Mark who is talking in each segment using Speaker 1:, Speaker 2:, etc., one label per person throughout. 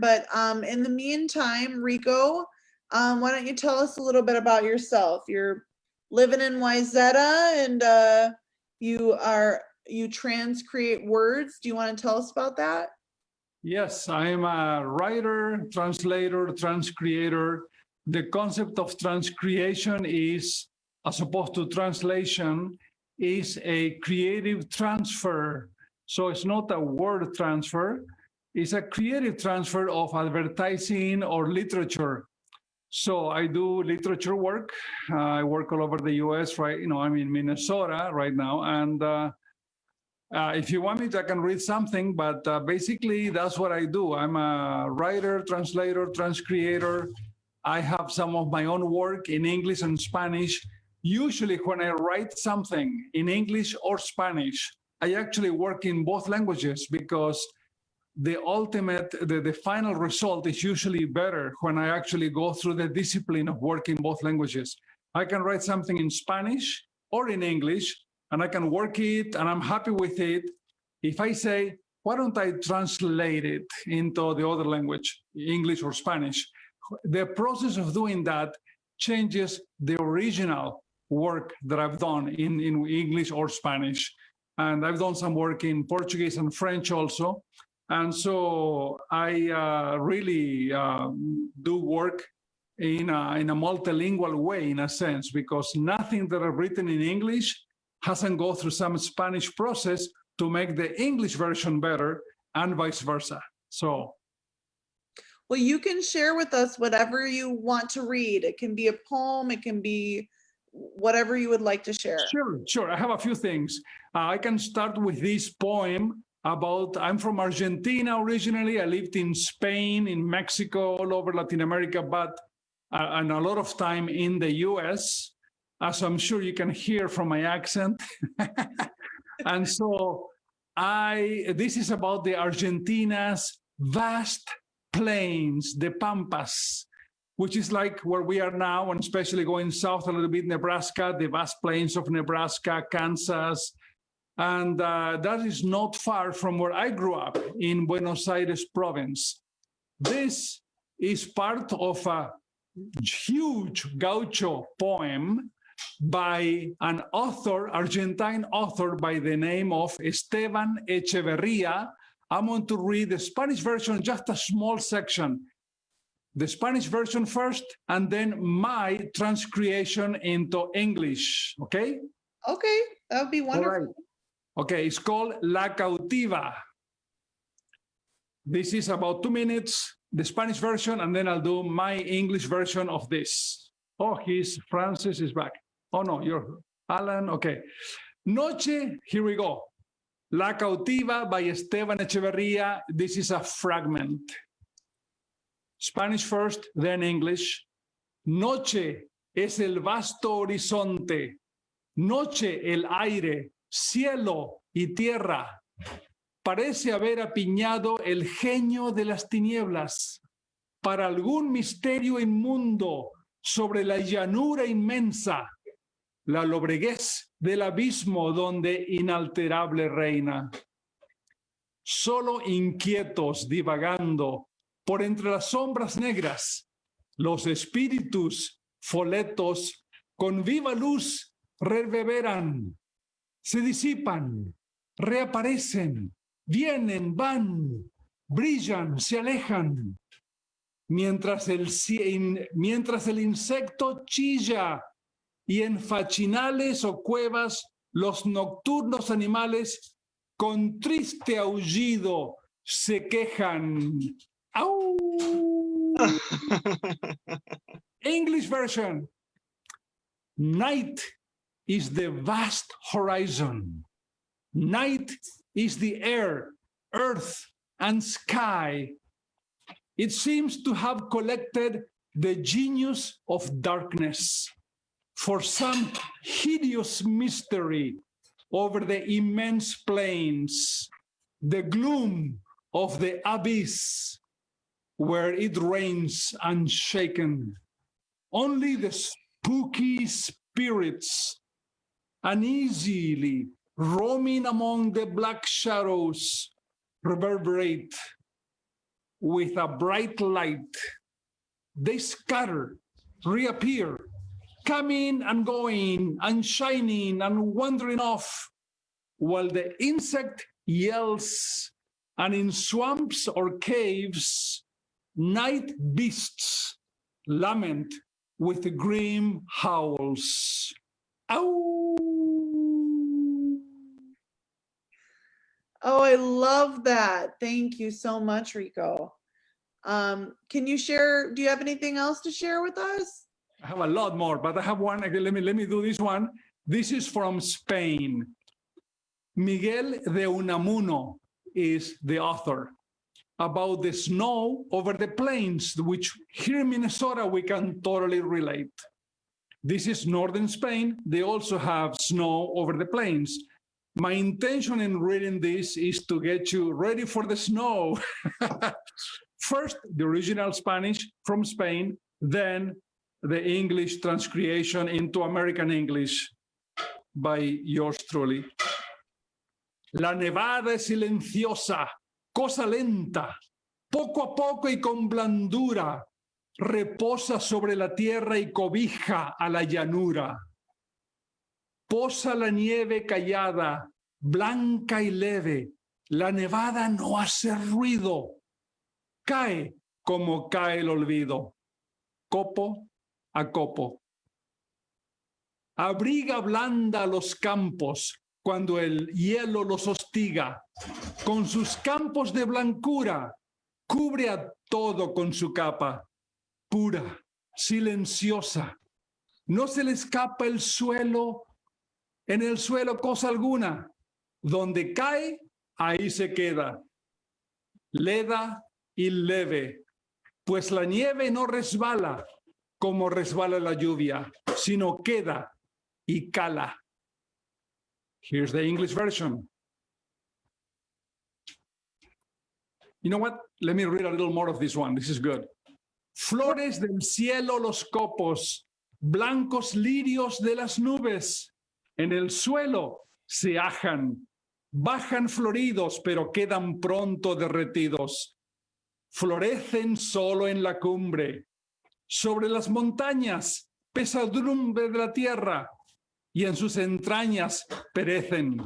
Speaker 1: But in the meantime, Rico, why don't you tell us a little bit about yourself? You're living in Wayzata, and you transcreate words. Do you want to tell us about that?
Speaker 2: Yes, I am a writer, translator, transcreator. The concept of transcreation is, as opposed to translation, is a creative transfer. So it's not a word transfer, it's a creative transfer of advertising or literature. So I do literature work. I work all over the US, right? I'm in Minnesota right now. And if you want me, I can read something, but basically that's what I do. I'm a writer, translator, transcreator. I have some of my own work in English and Spanish. Usually when I write something in English or Spanish, I actually work in both languages because the final result is usually better when I actually go through the discipline of working both languages. I can write something in Spanish or in English, and I can work it, and I'm happy with it. If I say, why don't I translate it into the other language, English or Spanish? The process of doing that changes the original work that I've done in English or Spanish. And I've done some work in Portuguese and French also. And so I really do work in a multilingual way, in a sense, because nothing that I've written in English hasn't gone through some Spanish process to make the English version better, and vice versa. So,
Speaker 1: well, you can share with us whatever you want to read. It can be a poem, it can be whatever you would like to share.
Speaker 2: Sure. I have a few things. I can start with this poem about, I'm from Argentina originally. I lived in Spain, in Mexico, all over Latin America, but and a lot of time in the US, as I'm sure you can hear from my accent. And so this is about the Argentina's vast plains, the Pampas, which is like where we are now, and especially going south a little bit, Nebraska, the vast plains of Nebraska, Kansas. And that is not far from where I grew up in Buenos Aires province. This is part of a huge gaucho poem by an author, Argentine author by the name of Esteban Echeverría. I'm going to read the Spanish version, just a small section. The Spanish version first, and then my transcreation into English, okay?
Speaker 1: Okay, that would be wonderful.
Speaker 2: All right. Okay, it's called La Cautiva. This is about 2 minutes, the Spanish version, and then I'll do my English version of this. Oh, Francis is back. Oh no, you're Alan, okay. Noche, here we go. La Cautiva by Esteban Echeverría. This is a fragment. Spanish first, then English. Noche es el vasto horizonte. Noche el aire, cielo y tierra. Parece haber apiñado el genio de las tinieblas para algún misterio inmundo sobre la llanura inmensa, la lobreguez del abismo donde inalterable reina. Solo inquietos divagando por entre las sombras negras, los espíritus foletos con viva luz reverberan, se disipan, reaparecen, vienen, van, brillan, se alejan, mientras el insecto chilla y en fachinales o cuevas los nocturnos animales con triste aullido se quejan. ¡Au! English version. Night is the vast horizon. Night is the air, earth, and sky. It seems to have collected the genius of darkness for some hideous mystery over the immense plains, the gloom of the abyss where it reigns unshaken. Only the spooky spirits uneasily roaming among the black shadows reverberate. with a bright light. They scatter, reappear, coming and going and shining and wandering off, while the insect yells, and in swamps or caves, night beasts lament with grim howls. Ow!
Speaker 1: Oh, I love that. Thank you so much, Rico. Can you share, do you have anything else to share with us?
Speaker 2: I have a lot more, but I have one. Okay, let me do this one. This is from Spain. Miguel de Unamuno is the author, about the snow over the plains, which here in Minnesota we can totally relate. This is northern Spain. They also have snow over the plains. My intention in reading this is to get you ready for the snow. First, the original Spanish from Spain, then the English transcreation into American English by yours truly. La nevada es silenciosa, cosa lenta, poco a poco y con blandura, reposa sobre la tierra y cobija a la llanura. Posa la nieve callada, blanca y leve. La nevada no hace ruido. Cae como cae el olvido, copo a copo. Abriga blanda los campos cuando el hielo los hostiga. Con sus campos de blancura, cubre a todo con su capa. Pura, silenciosa. No se le escapa el suelo, en el suelo cosa alguna. Donde cae, ahí se queda. Leda y leve, pues la nieve no resbala como resbala la lluvia, sino queda y cala. Here's the English version. You know what? Let me read a little more of this one. This is good. Flores del cielo los copos, blancos lirios de las nubes, en el suelo se ajan, bajan floridos, pero quedan pronto derretidos. Florecen solo en la cumbre, sobre las montañas, pesadumbre de la tierra, y en sus entrañas perecen.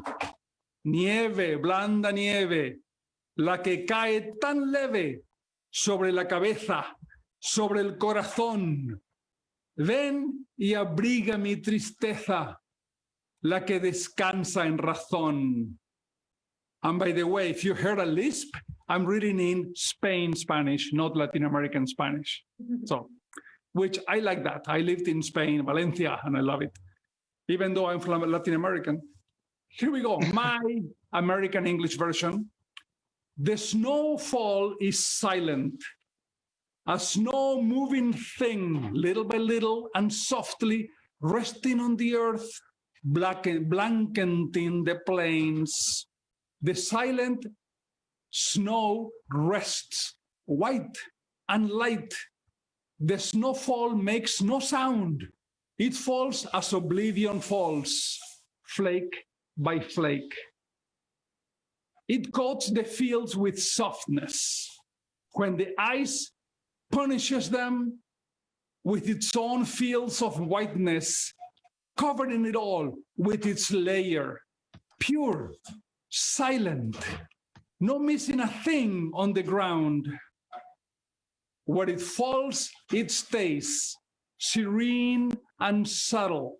Speaker 2: Nieve, blanda nieve, la que cae tan leve sobre la cabeza, sobre el corazón. Ven y abriga mi tristeza, la que descansa en razón. And by the way, if you heard a lisp, I'm reading in Spain Spanish, not Latin American Spanish. So, which I like that. I lived in Spain, Valencia, and I love it. Even though I'm from Latin American. Here we go, my American English version. The snowfall is silent, a snow moving thing, little by little and softly resting on the earth, blanketing the plains. The silent snow rests, white and light. The snowfall makes no sound. It falls as oblivion falls, flake by flake. It coats the fields with softness. When the ice punishes them with its own fields of whiteness, covering it all with its layer, pure, silent, no missing a thing on the ground. Where it falls, it stays, serene and subtle.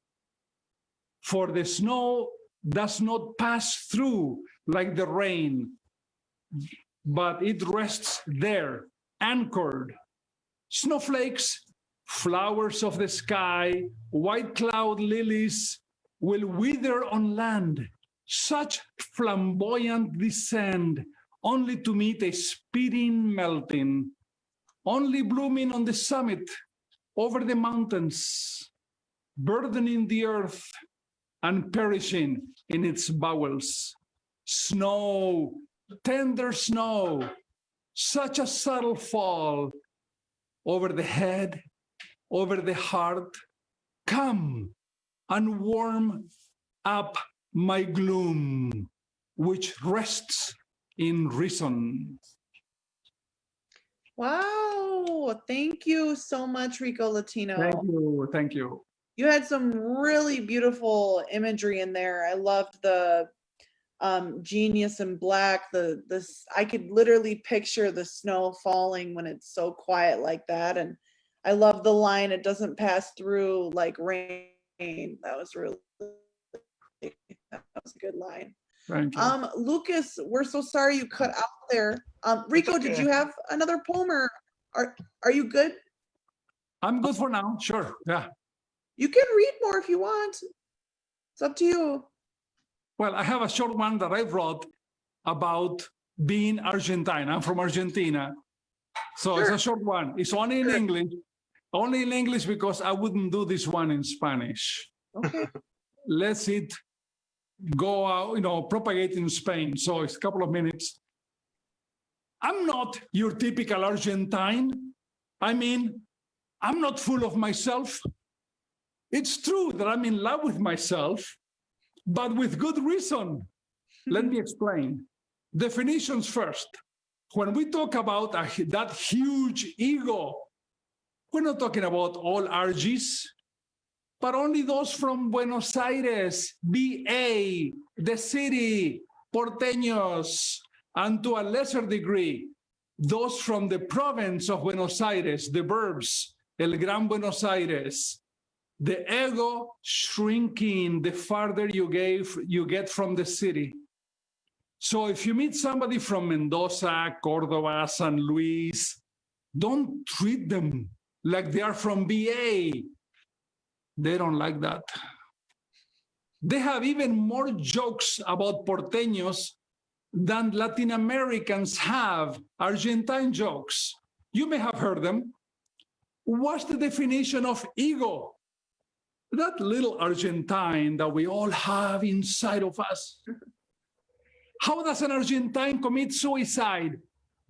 Speaker 2: For the snow does not pass through like the rain, but it rests there, anchored. Snowflakes, flowers of the sky, white cloud lilies will wither on land. Such flamboyant descend, only to meet a speeding melting, only blooming on the summit, over the mountains, burdening the earth and perishing in its bowels. Snow, tender snow, such a subtle fall, over the head, over the heart. Come and warm up my gloom, which rests in reason.
Speaker 1: Wow. Thank you so much, Rico Latino.
Speaker 2: Thank you. Thank you.
Speaker 1: You had some really beautiful imagery in there. I loved the genius in black. This I could literally picture the snow falling when it's so quiet like that. And I love the line, it doesn't pass through like rain. That was a good line.
Speaker 2: Thank you.
Speaker 1: Lucas, we're so sorry you cut out there. Rico, did
Speaker 3: okay.
Speaker 1: you have another poem or are you good?
Speaker 2: I'm good for now. Sure. Yeah.
Speaker 1: You can read more if you want. It's up to you.
Speaker 2: Well, I have a short one that I wrote about being Argentine. I'm from Argentina. So it's
Speaker 1: Sure.
Speaker 2: a short one. It's only in
Speaker 1: Sure.
Speaker 2: English. Only in English because I wouldn't do this one in Spanish.
Speaker 1: Okay.
Speaker 2: Let's it go out, propagate in Spain. So it's a couple of minutes. I'm not your typical Argentine. I mean, I'm not full of myself. It's true that I'm in love with myself, but with good reason. Let me explain. Definitions first. When we talk about that huge ego, we're not talking about all RGs, but only those from Buenos Aires, BA, the city, porteños, and to a lesser degree, those from the province of Buenos Aires, the burbs, El Gran Buenos Aires. The ego shrinking the farther you get from the city. So if you meet somebody from Mendoza, Córdoba, San Luis, don't treat them like they are from BA. They don't like that. They have even more jokes about porteños than Latin Americans have Argentine jokes. You may have heard them. What's the definition of ego? That little Argentine that we all have inside of us. How does an Argentine commit suicide?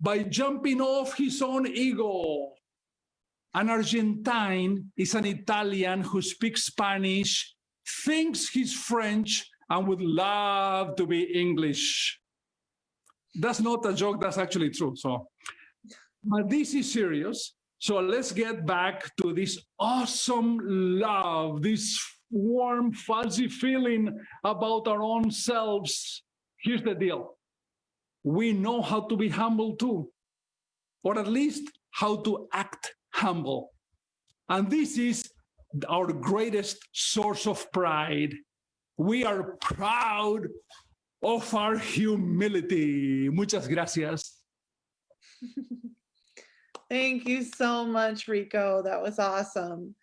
Speaker 2: By jumping off his own ego. An Argentine is an Italian who speaks Spanish, thinks he's French, and would love to be English. That's not a joke, that's actually true. But this is serious. So let's get back to this awesome love, this warm, fuzzy feeling about our own selves. Here's the deal. We know how to be humble too, or at least how to act humble. And this is our greatest source of pride. We are proud of our humility. Muchas gracias.
Speaker 1: Thank you so much, Rico. That was awesome.